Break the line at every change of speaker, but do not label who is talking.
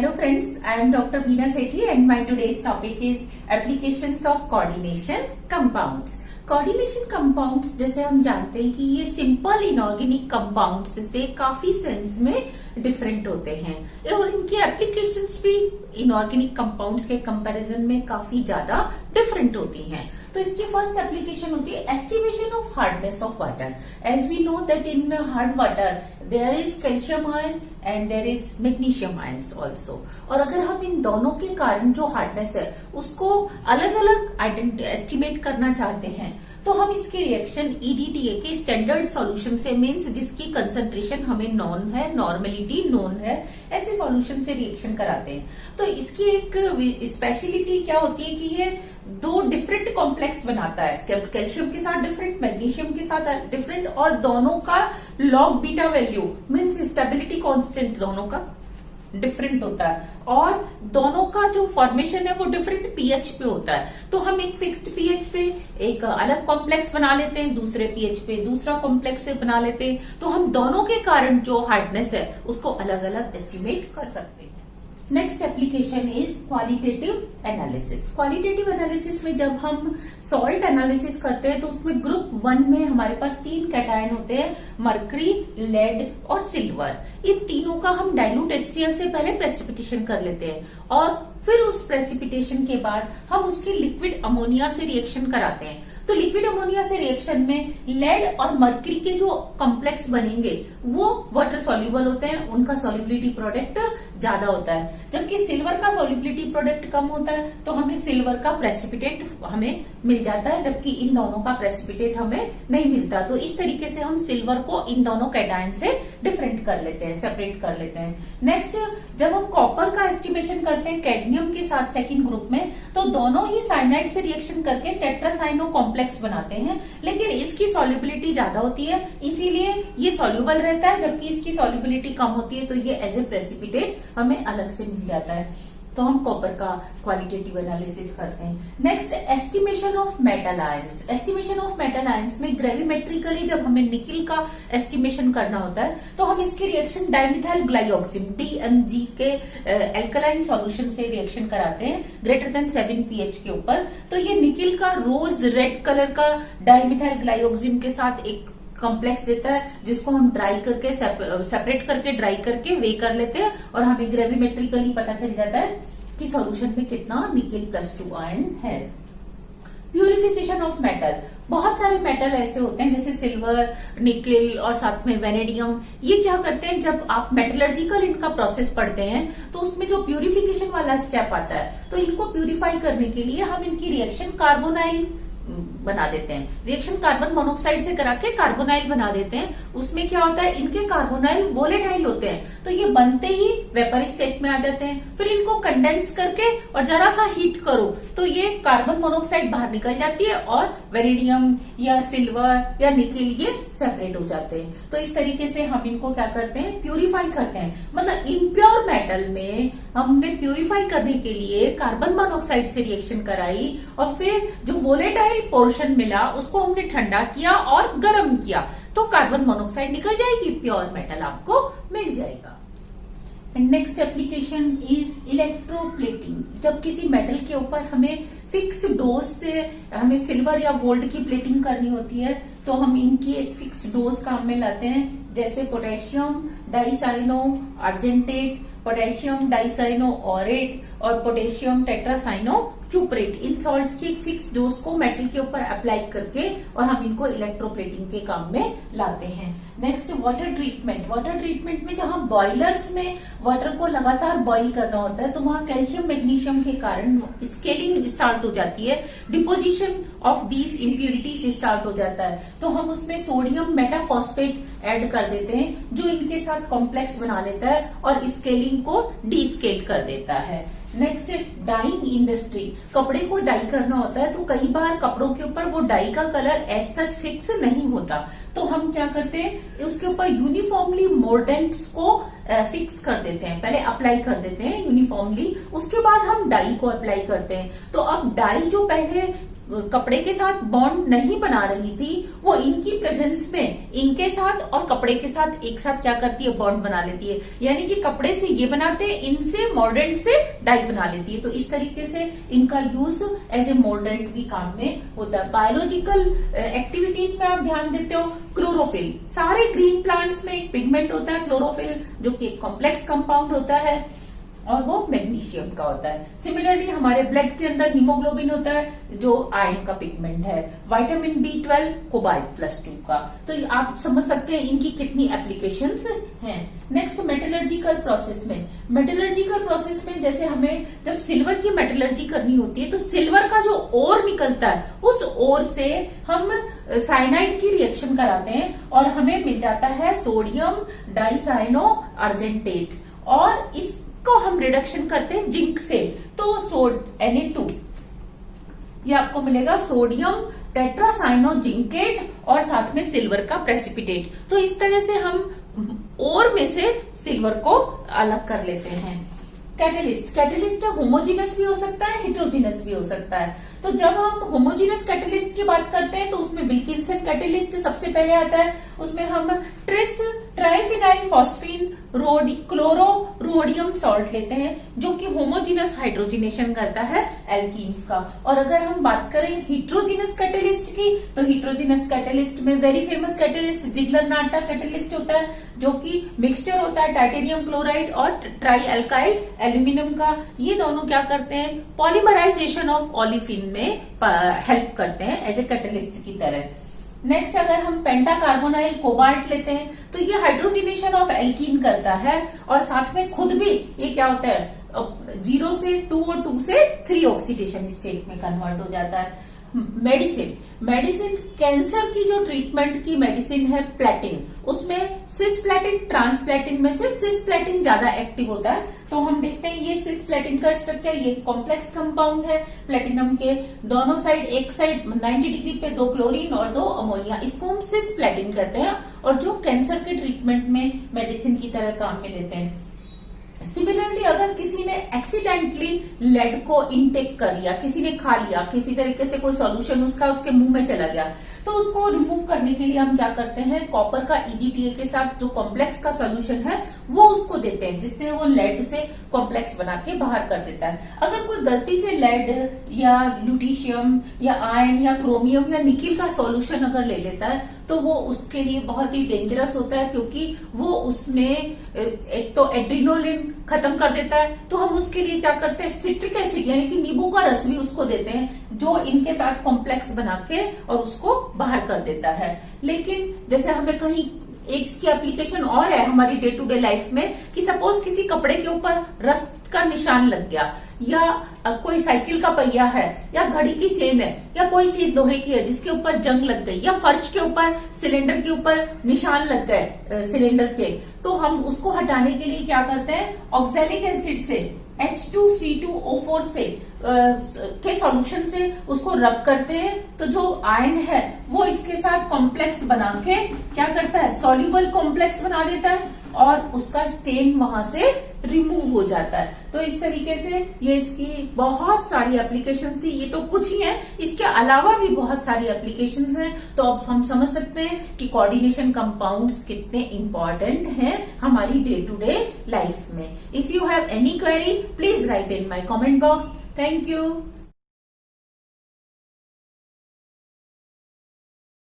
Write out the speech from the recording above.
Hello friends, I am Dr. Veena Sethi and my today's topic is applications of coordination compounds. Coordination compounds जैसे हम जानते हैं कि ये सिंपल इनऑर्गेनिक कंपाउंड्स से काफी सेंस में डिफरेंट होते हैं और इनकी एप्लीकेशंस भी इनऑर्गेनिक कंपाउंड्स के कंपैरिजन में काफी ज्यादा डिफरेंट होती हैं। तो इसकी फर्स्ट एप्लीकेशन होती है estimation of hardness of water. As we know that in hard water there is calcium ion and there is magnesium ions also. और अगर हम इन दोनों के कारण जो हार्डनेस है उसको अलग अलग एस्टिमेट करना चाहते हैं तो हम इसके रिएक्शन ईडीटीए के स्टैंडर्ड सॉल्यूशन से मीन्स जिसकी कंसंट्रेशन हमें नॉन है, नॉर्मेलिटी नोन है, ऐसे सॉल्यूशन से रिएक्शन कराते हैं। तो इसकी एक स्पेशलिटी क्या होती है कि ये दो डिफरेंट कॉम्प्लेक्स बनाता है, कैल्शियम के साथ डिफरेंट, मैग्नीशियम के साथ डिफरेंट, और दोनों का log beta value means stability constant दोनों का डिफरेंट होता है और दोनों का जो फॉर्मेशन है वो डिफरेंट पीएच पे होता है। तो हम एक फिक्स्ड पीएच पे एक अलग कॉम्प्लेक्स बना लेते हैं, दूसरे पीएच पे दूसरा कॉम्प्लेक्स बना लेते हैं। तो हम दोनों के कारण जो हार्डनेस है उसको अलग अलग एस्टिमेट कर सकते हैं। Next application is qualitative analysis. Qualitative analysis में जब हम सॉल्ट एनालिसिस करते हैं तो उसमें ग्रुप 1 में हमारे पास 3 कैटायन होते हैं, मर्करी, लेड और सिल्वर। इन तीनों का हम डाइल्यूट HCl से पहले प्रेसिपिटेशन कर लेते हैं और फिर उस प्रेसिपिटेशन के बाद हम उसकी लिक्विड अमोनिया से रिएक्शन कराते हैं। तो लिक्विड अमोनिया से रिएक्शन में लेड और मर्करी के जो कॉम्प्लेक्स बनेंगे वो वाटर सॉल्युबल होते हैं, उनका सॉल्युबिलिटी प्रोडक्ट ज्यादा होता है, जबकि सिल्वर का सॉल्युबिलिटी प्रोडक्ट कम होता है। तो हमें सिल्वर का प्रेसिपिटेट हमें मिल जाता है जबकि इन दोनों का प्रेसिपिटेट हमें नहीं मिलता। तो इस तरीके से हम सिल्वर को इन दोनों कैटायन से डिफरेंट कर लेते हैं, सेपरेट कर लेते हैं। नेक्स्ट जब हम कॉपर का एस्टिमेशन करते हैं कैडमियम के साथ सेकेंड ग्रुप में तो दोनों ही साइनाइड से रिएक्शन करके टेट्रासाइनो कॉम्प्लेक्स बनाते हैं, लेकिन इसकी सॉल्युबिलिटी ज्यादा होती है इसीलिए ये सॉल्युबल रहता है, जबकि इसकी सॉल्युबिलिटी कम होती है तो ये एज ए प्रेसिपिटेट हमें अलग से मिल जाता है। तो हम कॉपर का क्वालिटेटिव एनालिसिस करते हैं। Next estimation of metal ions. Estimation of metal ions में ग्रेविमेट्रिकली जब हमें निकिल का एस्टिमेशन करना होता है तो हम इसके रिएक्शन डाइमिथाइल ग्लाइऑक्सिम DMG के एल्कलाइन सॉल्यूशन से रिएक्शन कराते हैं ग्रेटर देन 7 pH के ऊपर। तो ये निकिल का रोज रेड कलर का डाइमिथाइल ग्लाइऑक्सिम के साथ एक कॉम्प्लेक्स देता है जिसको हम ड्राई करके सेपरेट करके ड्राई करके वे कर लेते हैं और हमें ग्रेविमेट्रिकली पता चल जाता है कि सॉल्यूशन में कितना निकिल +2 आयन है। Purification of metal. बहुत सारे मेटल ऐसे होते हैं जैसे सिल्वर, निकिल और साथ में वेनेडियम। ये क्या करते हैं जब आप मेटलर्जिकल इनका प्रोसेस पढ़ते हैं तो उसमें जो प्यूरिफिकेशन वाला स्टेप आता है तो इनको प्यूरिफाई करने के लिए हम इनकी रिएक्शन कार्बोनाइल बना देते हैं। रिएक्शन कार्बन मोनोऑक्साइड से करा के कार्बोनाइल बना देते हैं। उसमें क्या होता है इनके कार्बोनाइल वोलेटाइल होते हैं तो ये बनते ही वेपर स्टेट में आ जाते हैं। फिर इनको कंडेंस करके और जरा सा हीट करो तो ये कार्बन मोनोऑक्साइड बाहर निकल जाती है और वेनेडियम या सिल्वर या निकिल ये सेपरेट हो जाते हैं। तो इस तरीके से हम इनको क्या करते हैं प्यूरिफाई करते हैं। मतलब इम्प्योर मेटल में हमने प्यूरिफाई करने के लिए कार्बन मोनोऑक्साइड से रिएक्शन कराई और फिर जो वोलेटाइल पोर्शन मिला उसको हमने ठंडा किया और गर्म किया तो कार्बन मोनोऑक्साइड निकल जाएगी, प्योर मेटल आपको मिल जाएगा। Next application is electroplating. जब किसी मेटल के ऊपर हमें फिक्स डोज से हमें सिल्वर या गोल्ड की प्लेटिंग करनी होती है तो हम इनकी एक फिक्स डोज काम में लाते हैं, जैसे पोटेशियम डाइसाइनो आर्जेंटेट, पोटेशियम डाइसाइनो ऑरेट और पोटेशियम टेट्रासाइनो क्यूपरेट। इन सॉल्ट्स की एक फिक्स डोज को मेटल के ऊपर अप्लाई करके और हम इनको इलेक्ट्रोप्लेटिंग के काम में लाते हैं। Next water treatment. Water treatment में जहां बॉयलर्स में वाटर को लगातार बॉईल करना होता है तो वहां कैल्शियम मैग्नीशियम के कारण स्केलिंग स्टार्ट हो जाती है, deposition of these impurities start हो जाता है। तो हम उसमें सोडियम मेटाफॉस्फेट ऐड कर देते हैं जो इनके साथ कॉम्प्लेक्स बना लेता है और स्केलिंग को डीस्केल कर देता है। Next dyeing industry. कपड़े को डाई करना होता है तो कई बार कपड़ों के ऊपर वो डाई का कलर एज सच फिक्स नहीं होता तो हम क्या करते हैं उसके ऊपर यूनिफॉर्मली मोर्डेंट्स को फिक्स कर देते हैं, पहले अप्लाई कर देते हैं यूनिफॉर्मली, उसके बाद हम डाई को अप्लाई करते हैं। तो अब डाई जो पहले कपड़े के साथ बॉन्ड नहीं बना रही थी, वो इनकी प्रेजेंस में इनके साथ और कपड़े के साथ एक साथ क्या करती है, बॉन्ड बना लेती है। यानी कि कपड़े से ये बनाते हैं, इनसे मॉर्डेंट से डाई बना लेती है। तो इस तरीके से इनका यूज एज ए मॉर्डेंट भी काम में होता है। बायोलॉजिकल एक्टिविटीज में आप ध्यान देते हो, क्लोरोफिल, सारे ग्रीन प्लांट्स में एक पिगमेंट होता है क्लोरोफिल, जो कि एक कॉम्प्लेक्स कंपाउंड होता है और वो मैग्नीशियम का होता है। सिमिलरली हमारे ब्लड के अंदर हीमोग्लोबिन होता है जो आयरन का पिगमेंट है। विटामिन B12 कोबाल्ट+2 का। तो आप समझ सकते हैं इनकी कितनी एप्लीकेशंस हैं। नेक्स्ट मेटलर्जिकल प्रोसेस में, मेटलर्जिकल प्रोसेस में जैसे हमें जब सिल्वर की मेटलर्जी करनी होती है तो सिल्वर का जो ओर निकलता है उस ओर से हम साइनाइड की रिएक्शन कराते हैं और हमें मिल जाता है सोडियम डाइसाइनो अर्जेंटेट, और इसको हम रिडक्शन करते हैं जिंक से, तो Na2 ये आपको मिलेगा सोडियम टेट्रासाइनोजिंकेट और साथ में सिल्वर का प्रेसिपिटेट। तो इस तरह से हम ओर में से सिल्वर को अलग कर लेते हैं। कैटलिस्ट, कैटलिस्ट होमोजीनस भी हो सकता है, हेट्रोजीनस भी हो सकता है। तो जब हम होमोजीनस कैटलिस्ट की बात करते हैं तो उसमें विल्किंसन कैटलिस्ट सबसे पहले आता है। उसमें हम tris triphenyl phosphine chloro rhodium salt लेते हैं जो कि होमोजीनस हाइड्रोजिनेशन करता है एल्कीन्स का। और अगर हम बात करें हीट्रोजीनस कैटलिस्ट की, तो हीट्रोजीनस कैटलिस्ट में वेरी फेमस कैटलिस्ट जिगलर-नाटा कैटलिस्ट होता है जो कि मिक्सचर होता है टाइटेनियम क्लोराइड और ट्राई एल्काइल एल्यूमिनियम का। ये दोनों क्या करते हैं, पॉलीमराइजेशन ऑफ ओलिफिन में हेल्प करते हैं एज ए कैटलिस्ट की तरह। नेक्स्ट अगर हम पेंटाकार्बोनाइल कोबाल्ट लेते हैं तो ये हाइड्रोजिनेशन ऑफ एल्कीन करता है और साथ में खुद भी ये क्या होता है 0 से 2 और 2 से 3 ऑक्सीडेशन स्टेट में कन्वर्ट हो जाता है। मेडिसिन, मेडिसिन कैंसर की जो ट्रीटमेंट की मेडिसिन है प्लेटिन, उसमें सिस्प्लेटिन ट्रांसप्लेटिन में से सिस्प्लेटिन ज्यादा एक्टिव होता है। तो हम देखते हैं ये सिस्प्लेटिन का स्ट्रक्चर, ये कॉम्प्लेक्स कंपाउंड है प्लेटिनम के दोनों साइड, एक साइड 90 डिग्री पे 2 क्लोरीन और 2 अमोनिया, इसको हम सिस्प्लेटिन कहते हैं और जो कैंसर के ट्रीटमेंट में मेडिसिन की तरह काम में लेते हैं। सिमिलरली अगर किसी ने एक्सीडेंटली लेड को इनटेक कर लिया, किसी ने खा लिया, किसी तरीके से कोई सॉल्यूशन उसका उसके मुंह में चला गया, तो उसको रिमूव करने के लिए हम क्या करते हैं, कॉपर का EDTA के साथ जो कॉम्प्लेक्स का सॉल्यूशन है वो उसको देते हैं जिससे वो लेड से कॉम्प्लेक्स बना के बाहर कर देता है। अगर कोई गलती से लेड या ल्यूटीशियम या आयरन या क्रोमियम या निकिल का सॉल्यूशन अगर ले लेता है तो वो उसके लिए बहुत ही डेंजरस होता है क्योंकि वो उसमें एक तो एड्रिनोलिन खत्म कर देता है। तो हम उसके लिए क्या करते हैं, सिट्रिक एसिड यानी कि नींबू का रस भी उसको देते हैं जो इनके साथ कॉम्प्लेक्स बना के और उसको बाहर कर देता है। लेकिन जैसे हमें कहीं एक इसकी एप्लीकेशन और है हमारी डे टू डे लाइफ में कि सपोज किसी कपड़े के ऊपर रस्ट का निशान लग गया या कोई साइकिल का पहिया है या घड़ी की चेन है या कोई चीज लोहे की है जिसके ऊपर जंग लग गई या फर्श के ऊपर सिलेंडर के ऊपर निशान लग गए सिलेंडर के, तो हम उसको हटाने के लिए क्या करते हैं, ऑक्सैलिक एसिड से H2C2O4 से के सॉल्यूशन से उसको रब करते हैं। तो जो आयन है वो इसके साथ कॉम्प्लेक्स बना के क्या करता है, सॉल्यूबल कॉम्प्लेक्स बना देता है और उसका स्टेन वहां से रिमूव हो जाता है। तो इस तरीके से ये इसकी बहुत सारी एप्लीकेशन थी, ये तो कुछ ही है, इसके अलावा भी बहुत सारी एप्लीकेशंस हैं। तो अब हम समझ सकते हैं कि कोऑर्डिनेशन कंपाउंड्स कितने इंपॉर्टेंट हैं हमारी डे टू डे लाइफ में। If you have any query please right in my comment box. Thank you.